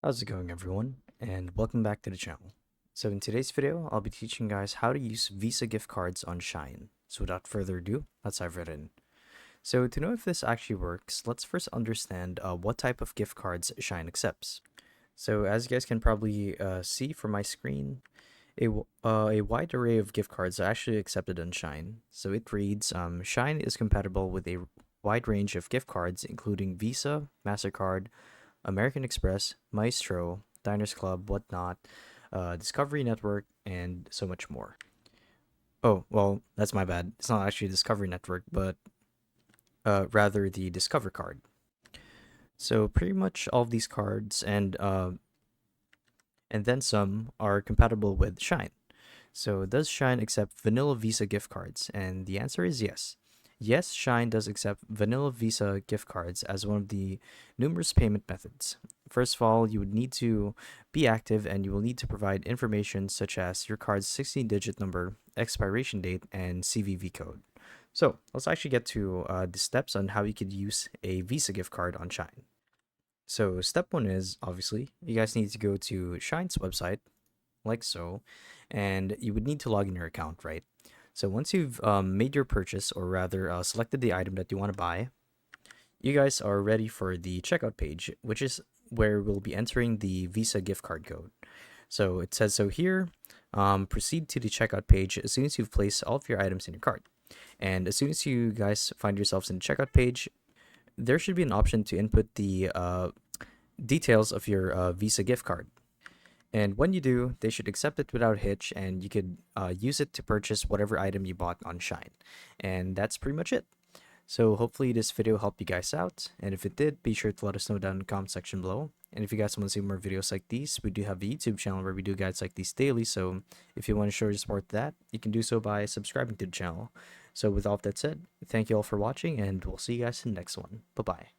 How's it going, everyone? And welcome back to the channel. So in today's video, I'll be teaching you guys how to use Visa gift cards on SHEIN. So without further ado, let's dive right in. So to know if this actually works, let's first understand what type of gift cards SHEIN accepts. So as you guys can probably see from my screen, a wide array of gift cards are actually accepted on SHEIN. So it reads, SHEIN is compatible with a wide range of gift cards, including Visa, MasterCard, American Express, Maestro, Diners Club, Whatnot, Discovery Network, and so much more. Oh, well, that's my bad. It's not actually Discovery Network, but rather the Discover card. So pretty much all of these cards and then some are compatible with SHEIN. So does SHEIN accept vanilla Visa gift cards? And the answer is yes. Yes, SHEIN does accept vanilla Visa gift cards as one of the numerous payment methods. First of all, you would need to be active and you will need to provide information such as your card's 16-digit number, expiration date, and CVV code. So let's actually get to the steps on how you could use a Visa gift card on SHEIN. So step one is, obviously, you guys need to go to SHEIN's website, like so, and you would need to log in your account, right? So once you've made your purchase, or rather selected the item that you want to buy, you guys are ready for the checkout page, which is where we'll be entering the Visa gift card code. So it says so here, proceed to the checkout page as soon as you've placed all of your items in your cart. And as soon as you guys find yourselves in the checkout page, there should be an option to input the details of your Visa gift card. And when you do, they should accept it without a hitch, and you could use it to purchase whatever item you bought on SHEIN. And that's pretty much it. So hopefully this video helped you guys out, and if it did, be sure to let us know down in the comment section below. And if you guys want to see more videos like these, we do have a YouTube channel where we do guides like these daily, so if you want to show your support to that, you can do so by subscribing to the channel. So with all of that said, thank you all for watching, and we'll see you guys in the next one. Bye-bye.